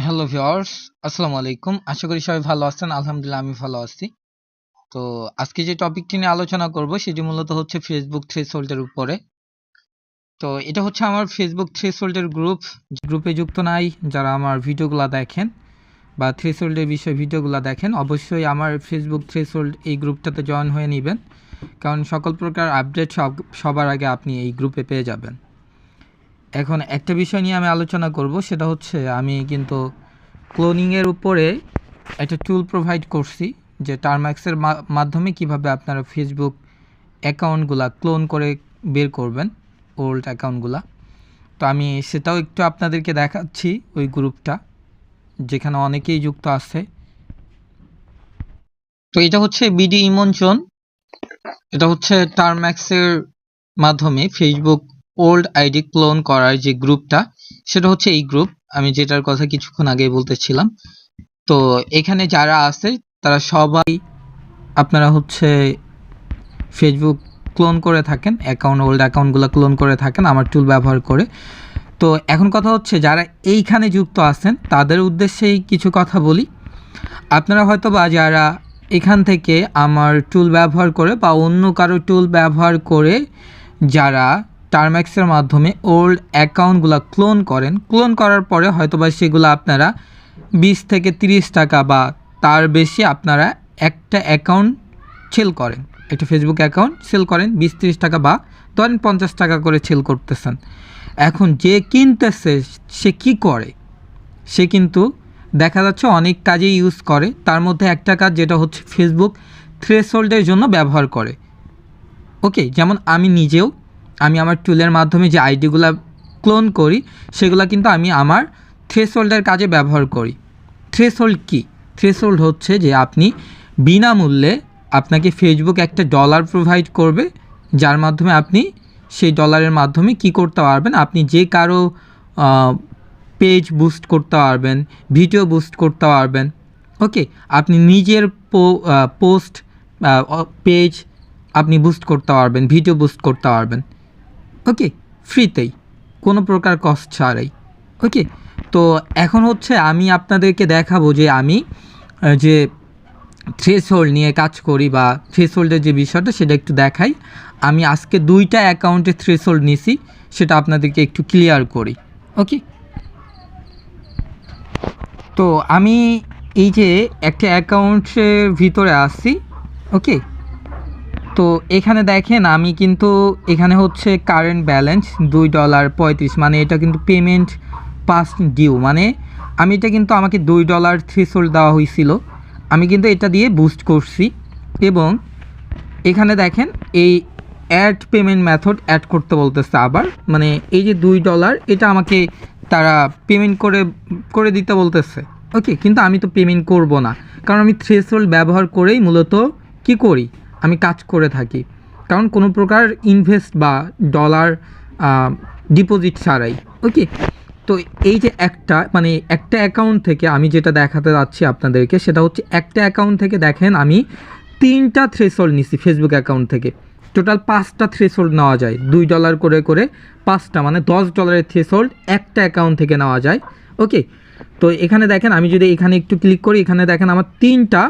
Hello viewers, আসসালামু আলাইকুম। আশা করি সবাই ভালো আছেন। আলহামদুলিল্লাহ আমি ভালো আছি। তো আজকে যে টপিকটি নিয়ে আলোচনা করব সেটি মূলত হচ্ছে ফেসবুক থ্রেশহোল্ড এর উপরে। তো এটা হচ্ছে আমার ফেসবুক থ্রেশহোল্ড এর গ্রুপ। গ্রুপে যুক্ত নাই যারা আমার ভিডিওগুলো দেখেন বা থ্রেশহোল্ড এর বিষয়ে ভিডিওগুলো দেখেন, অবশ্যই আমার ফেসবুক থ্রেশহোল্ড এই গ্রুপটাতে জয়েন হয়ে নেবেন। কারণ সকল প্রকার আপডেট সবার আগে আপনি এই গ্রুপে পেয়ে যাবেন। এখন একটা বিষয় নিয়ে আমি আলোচনা করব, সেটা হচ্ছে আমি কিন্তু ক্লোনিংয়ের উপরে একটা টুল প্রোভাইড করছি, যে টার্মাক্সের মাধ্যমে কিভাবে আপনারা ফেসবুক অ্যাকাউন্টগুলা ক্লোন করে বের করবেন, ওল্ড অ্যাকাউন্টগুলা। তো আমি সেটাও একটু আপনাদেরকে দেখাচ্ছি, ওই গ্রুপটা যেখানে অনেকেই যুক্ত আছে। তো এটা হচ্ছে বিডি ইমনজন, এটা হচ্ছে টার্মাক্সের মাধ্যমে ফেসবুক ওল্ড আইডি ক্লোন করার যে গ্রুপটা, সেটা হচ্ছে এই গ্রুপ আমি যেটার কথা কিছুক্ষণ আগেই বলতেছিলাম। তো এখানে যারা আছে তারা সবাই আপনারা হচ্ছে ফেসবুক ক্লোন করে থাকেন, ওল্ড অ্যাকাউন্টগুলো ক্লোন করে থাকেন আমার টুল ব্যবহার করে। তো এখন কথা হচ্ছে যারা এইখানে যুক্ত আছেন তাদের উদ্দেশ্যেই কিছু কথা বলি। আপনারা হয়তো বা যারা এখান থেকে আমার টুল ব্যবহার করে বা অন্য কারো টুল ব্যবহার করে যারা টার্মাক্সের মাধ্যমে ওল্ড অ্যাকাউন্টগুলো ক্লোন করার পরে হয়তো বা সেগুলো আপনারা 20 থেকে 30 টাকা বা তার বেশি আপনারা একটা অ্যাকাউন্ট সেল করেন, একটা ফেসবুক অ্যাকাউন্ট সেল করেন 20-30 টাকা বা ধরেন 50 টাকা করে সেল করতেছেন। এখন যে কিনতেছে সে কি করে, সে কিন্তু দেখা যাচ্ছে অনেক কাজে ইউজ করে। তার মধ্যে একটা কাজ যেটা হচ্ছে ফেসবুক থ্রেশহোল্ডের জন্য ব্যবহার করে। ওকে, যেমন আমি আমার টুলের মাধ্যমে যে আইডিগুলো ক্লোন করি সেগুলো কিন্তু আমি আমার থ্রেশহোল্ডের কাজে ব্যবহার করি। থ্রেশহোল্ড কি? থ্রেশহোল্ড হচ্ছে যে আপনি বিনামূল্যে আপনাকে ফেসবুক একটা ডলার প্রোভাইড করবে, যার মাধ্যমে আপনি সেই ডলারের মাধ্যমে কি করতে পারবেন, আপনি যে কারো পেজ বুস্ট করতে পারবেন, ভিডিও বুস্ট করতে পারবেন। ওকে, আপনি নিজের পোস্ট পেজ আপনি বুস্ট করতে পারবেন, ভিডিও বুস্ট করতে পারবেন। ওকে, ফ্রিতেই, কোনো প্রকার কস্ট ছাড়াই। ওকে, তো এখন হচ্ছে আমি আপনাদেরকে দেখাবো যে আমি যে থ্রেশহোল্ড নিয়ে কাজ করি বা থ্রেশহোল্ডের যে বিষয়টা সেটা একটু দেখাই। আমি আজকে 2টা অ্যাকাউন্টে থ্রেশহোল্ড নিছি, সেটা আপনাদেরকে একটু ক্লিয়ার করি। ওকে, তো আমি এই যে একটা অ্যাকাউন্টের ভিতরে আসছি। ওকে, তো এখানে দেখেন আমি কিন্তু এখানে হচ্ছে কারেন্ট ব্যালেন্স $2.35, মানে এটা কিন্তু পেমেন্ট পাস্ট ডিউ, মানে আমি এটা কিন্তু আমাকে $2 থ্রেশহোল্ড দেওয়া হয়েছিল, আমি কিন্তু এটা দিয়ে বুস্ট করছি। এবং এখানে দেখেন এই অ্যাড পেমেন্ট মেথড অ্যাড করতে বলতেছে আবার, মানে এই যে $2 এটা আমাকে তারা পেমেন্ট করে দিতে বলতেছে। ওকে, কিন্তু আমি তো পেমেন্ট করব না, কারণ আমি থ্রেশহোল্ড ব্যবহার করেই মূলত কি করি, আমি কাজ করে থাকি। কারণ কোনো প্রকার ইনভেস্ট বা ডলার ডিপোজিট ছাড়াই। ওকে, তো এই যে একটা অ্যাকাউন্ট থেকে আমি যেটা দেখাতে যাচ্ছি আপনাদেরকে, সেটা হচ্ছে একটা অ্যাকাউন্ট থেকে দেখেন আমি 3টা থ্রেশহোল্ড নিছি ফেসবুক অ্যাকাউন্ট থেকে। টোটাল 5টা থ্রেশহোল্ড নেওয়া যায়, $2 করে করে 5টা, মানে $10 থ্রেশহোল্ড একটা অ্যাকাউন্ট থেকে নেওয়া যায়। ওকে, তো এখানে দেখেন আমি যদি এখানে একটু ক্লিক করি, এখানে দেখেন আমার 3টা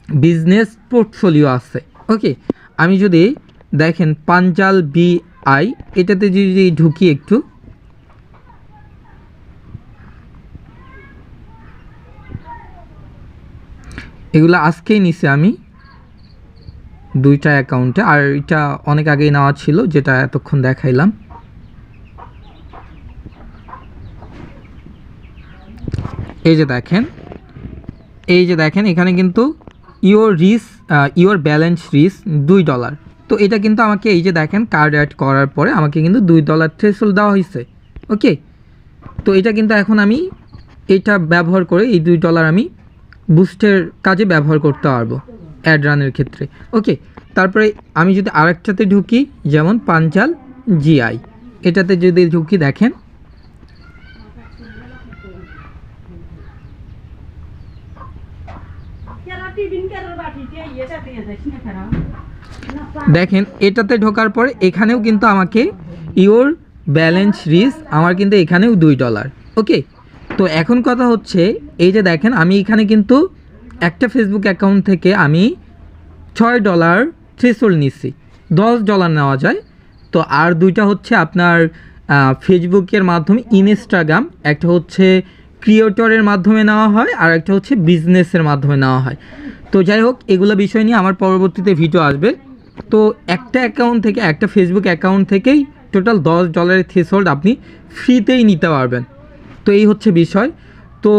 বিজনেস পোর্টফোলিও আছে। ওকে, আমি যদি দেখেন পাঞ্জাল BI, এটাতে যদি ঢুকি একটু, এগুলো আজকেই নিছি আমি 2টা অ্যাকাউন্টে, আর এটা অনেক আগেই নেওয়া ছিল যেটা এতক্ষণ দেখাইলাম। এই যে দেখেন এখানে কিন্তু ইওর ব্যালেন্স রিস্ক $2। তো এটা কিন্তু আমাকে এই যে দেখেন কার্ড অ্যাড করার পরে আমাকে কিন্তু $2 থ্রেশহোল্ড দেওয়া হয়েছে। ওকে, তো এটা কিন্তু এখন আমি এটা ব্যবহার করে এই $2 আমি বুস্টের কাজে ব্যবহার করতে পারবো অ্যাড রানের ক্ষেত্রে। ওকে, তারপরে আমি যদি আরেকটাতে ঢুকি, যেমন পাঞ্জাল GI, এটাতে যদি ঢুকি দেখেন এটাতে ঢোকার পরে এখানেও কিন্তু আমাকে ইওর ব্যালেন্স রিস্ক আমার কিন্তু এখানেও $2। ওকে, তো এখন কথা হচ্ছে এই যে দেখেন আমি এখানে কিন্তু একটা ফেসবুক অ্যাকাউন্ট থেকে আমি $6 থ্রেশহোল্ড নিচ্ছি, $10 নেওয়া যায়। তো আর দুইটা হচ্ছে আপনার ফেসবুকের মাধ্যমে ইনস্টাগ্রাম, একটা হচ্ছে ক্রিয়েটরের মাধ্যমে নেওয়া হয় আর একটা হচ্ছে বিজনেসের মাধ্যমে নেওয়া হয়। তো যাই হোক এগুলো বিষয় নিয়ে আমার পরবর্তীতে ভিডিও আসবে। তো একটা অ্যাকাউন্ট থেকে, একটা ফেসবুক অ্যাকাউন্ট থেকেই টোটাল $10 থ্রেশহোল্ড আপনি ফ্রিতেই নিতে পারবেন। তো এই হচ্ছে বিষয়। তো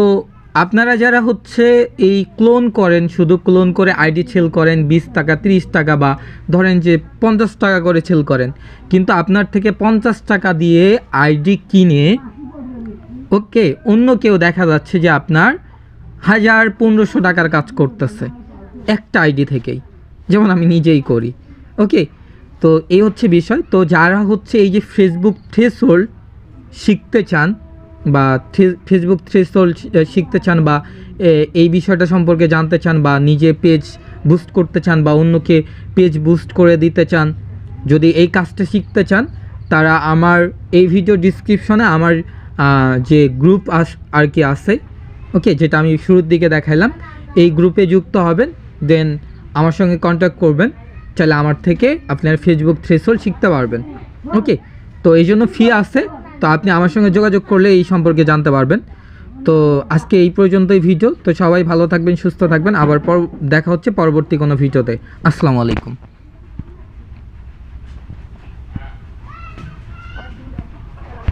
আপনারা যারা হচ্ছে এই ক্লোন করেন, শুধু ক্লোন করে আইডি সেল করেন 20 টাকা 30 টাকা বা ধরেন যে 50 টাকা করে সেল করেন, কিন্তু আপনার থেকে 50 টাকা দিয়ে আইডি কিনে ওকে অন্য কেউ দেখা যাচ্ছে যে আপনার 1000-1500 টাকার কাজ করতেছে একটা আইডি থেকেই, যেমন আমি নিজেই করি। ওকে, তো এই হচ্ছে বিষয়। তো যারা হচ্ছে এই যে ফেসবুক থ্রেশহোল্ড শিখতে চান বা ফেসবুক থ্রেশহোল্ড শিখতে চান বা এই বিষয়টা সম্পর্কে জানতে চান বা নিজে পেজ বুস্ট করতে চান বা অন্যকে পেজ বুস্ট করে দিতে চান, যদি এই কাজটা শিখতে চান, তারা আমার এই ভিডিও ডিসক্রিপশনে আমার যে গ্রুপ আর কি আছে, ওকে, যেটা আমি শুরুর দিকে দেখাইলাম, এই গ্রুপে যুক্ত হবেন, দেন আমার সঙ্গে কন্ট্যাক্ট করবেন, চাইলে আমার থেকে আপনার ফেসবুক থ্রেশহোল্ড শিখতে পারবেন। ওকে, তো এই জন্য ফি আছে, তো আপনি আমার সঙ্গে যোগাযোগ করলে এই সম্পর্কে জানতে পারবেন। তো আজকে এই পর্যন্তই ভিডিও। তো সবাই ভালো থাকবেন, সুস্থ থাকবেন, আবার দেখা হচ্ছে পরবর্তী কোনো ভিডিওতে। আসসালামু আলাইকুম।